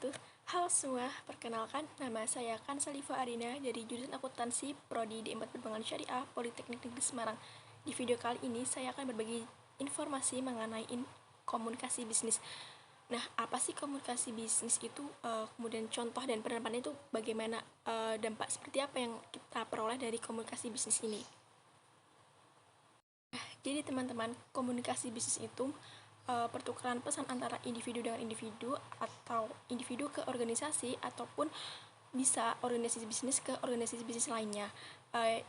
wabarakatuh. Halo semua, perkenalkan nama saya Kansalifa Arina dari jurusan Akuntansi Prodi D4 Perbankan Syariah Politeknik Negeri Semarang. Di video kali ini saya akan berbagi informasi mengenai komunikasi bisnis. Nah, apa sih komunikasi bisnis itu? Kemudian contoh dan penerapannya itu bagaimana, dampak seperti apa yang kita peroleh dari komunikasi bisnis ini? Jadi teman-teman, komunikasi bisnis itu pertukaran pesan antara individu dengan individu atau individu ke organisasi ataupun bisa organisasi bisnis ke organisasi bisnis lainnya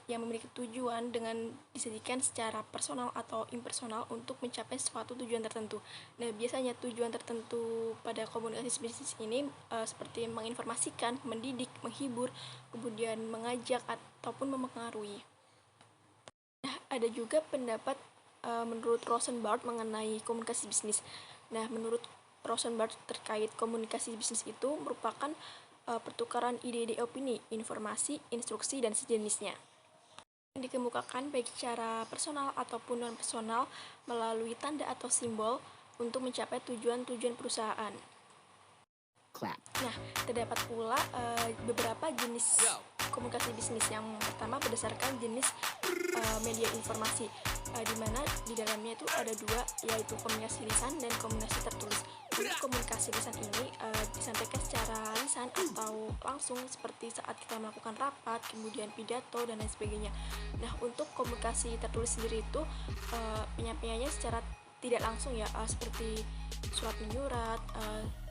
yang memiliki tujuan dengan disajikan secara personal atau impersonal untuk mencapai suatu tujuan tertentu. Nah, biasanya tujuan tertentu pada komunikasi bisnis ini seperti menginformasikan, mendidik, menghibur, kemudian mengajak ataupun mempengaruhi. Nah, ada juga pendapat menurut Rosenbart mengenai komunikasi bisnis. Nah, menurut Rosenbart terkait komunikasi bisnis itu merupakan pertukaran ide-ide opini, informasi, instruksi, dan sejenisnya. Yang dikemukakan baik secara personal ataupun non-personal melalui tanda atau simbol untuk mencapai tujuan-tujuan perusahaan. Nah, terdapat pula beberapa jenis komunikasi bisnis. Yang pertama berdasarkan jenis media informasi, di mana di dalamnya itu ada dua, yaitu komunikasi lisan dan komunikasi tertulis. Untuk komunikasi lisan ini disampaikan secara lisan atau langsung seperti saat kita melakukan rapat, kemudian pidato dan lain sebagainya. Nah, untuk komunikasi tertulis sendiri itu penyampaiannya secara tidak langsung ya, seperti surat menyurat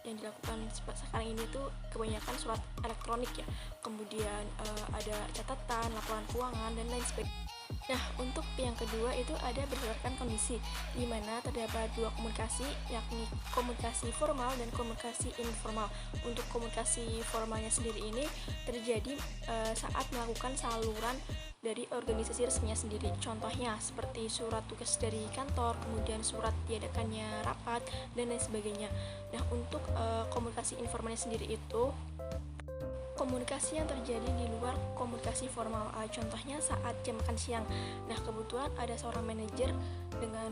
yang dilakukan sekarang ini tuh kebanyakan surat elektronik ya, kemudian ada catatan, laporan keuangan dan lain sebagainya. Nah, untuk yang kedua itu ada berdasarkan kondisi, di mana terdapat dua komunikasi, yakni komunikasi formal dan komunikasi informal. Untuk komunikasi formalnya sendiri ini terjadi saat melakukan saluran dari organisasi resminya sendiri. Contohnya seperti surat tugas dari kantor, kemudian surat diadakannya rapat, dan lain sebagainya. Nah, untuk komunikasi informalnya sendiri itu komunikasi yang terjadi di luar komunikasi formal. Contohnya saat jam makan siang. Nah, kebetulan ada seorang manajer dengan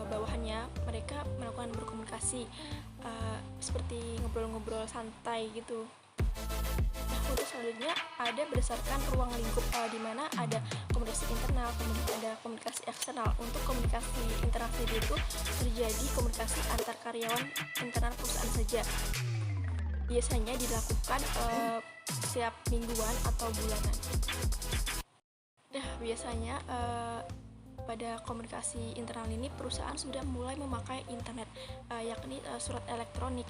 bawahannya, mereka melakukan berkomunikasi seperti ngobrol-ngobrol santai gitu. Nah, untuk selanjutnya ada berdasarkan ruang lingkup, di mana ada komunikasi internal, kemudian ada komunikasi eksternal. Untuk komunikasi internal sendiri itu terjadi komunikasi antar karyawan internal perusahaan saja. Biasanya dilakukan setiap mingguan atau bulanan. Nah, biasanya pada komunikasi internal ini perusahaan sudah mulai memakai internet, yakni surat elektronik,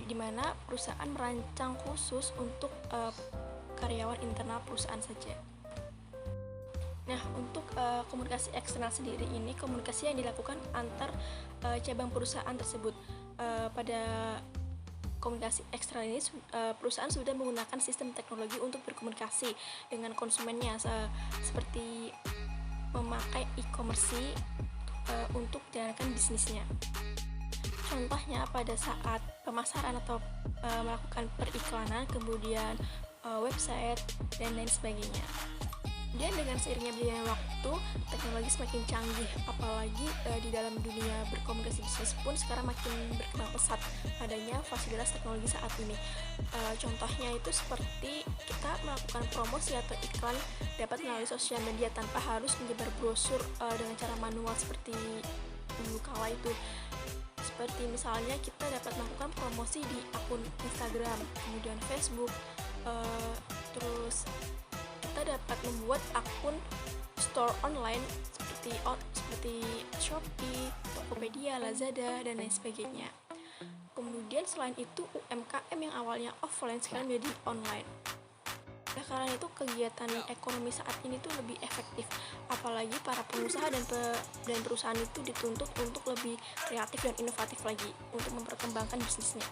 di mana perusahaan merancang khusus untuk karyawan internal perusahaan saja. Nah, untuk komunikasi eksternal sendiri ini komunikasi yang dilakukan antar cabang perusahaan tersebut. Pada komunikasi eksternal ini perusahaan sudah menggunakan sistem teknologi untuk berkomunikasi dengan konsumennya, seperti memakai e-commerce untuk menjalankan bisnisnya. Contohnya pada saat pemasaran atau melakukan periklanan, kemudian website dan lain sebagainya. Dan dengan seiringnya berjalannya waktu, teknologi semakin canggih, apalagi di dalam dunia berkomunikasi bisnis pun sekarang makin berkembang pesat adanya fasilitas teknologi saat ini. Contohnya itu seperti kita melakukan promosi atau iklan dapat melalui sosial media tanpa harus menyebar brosur dengan cara manual seperti dulu kala itu. Seperti misalnya kita dapat melakukan promosi di akun Instagram, kemudian Facebook, terus kita dapat membuat akun store online seperti Shopee, Tokopedia, Lazada, dan lain sebagainya. Kemudian selain itu UMKM yang awalnya offline sekarang menjadi online. Nah, karena itu kegiatan ekonomi saat ini tuh lebih efektif, apalagi para pengusaha dan perusahaan itu dituntut untuk lebih kreatif dan inovatif lagi untuk memperkembangkan bisnisnya.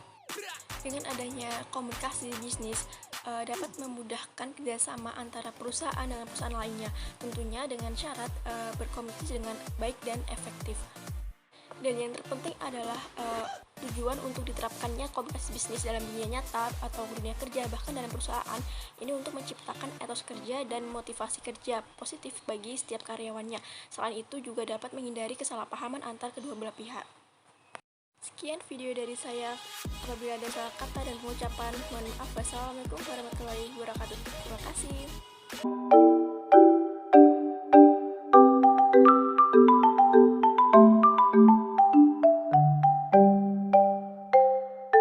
Dengan adanya komunikasi bisnis dapat memudahkan kerjasama antara perusahaan dengan perusahaan lainnya, tentunya dengan syarat berkomunikasi dengan baik dan efektif. Dan yang terpenting adalah tujuan untuk diterapkannya komunikasi bisnis dalam dunia nyata atau dunia kerja, bahkan dalam perusahaan ini untuk menciptakan etos kerja dan motivasi kerja positif bagi setiap karyawannya. Selain itu juga dapat menghindari kesalahpahaman antar kedua belah pihak. Sekian video dari saya. Apabila ada salah kata dan pengucapan, mohon maaf. Wassalamualaikum warahmatullahi wabarakatuh. Terima kasih.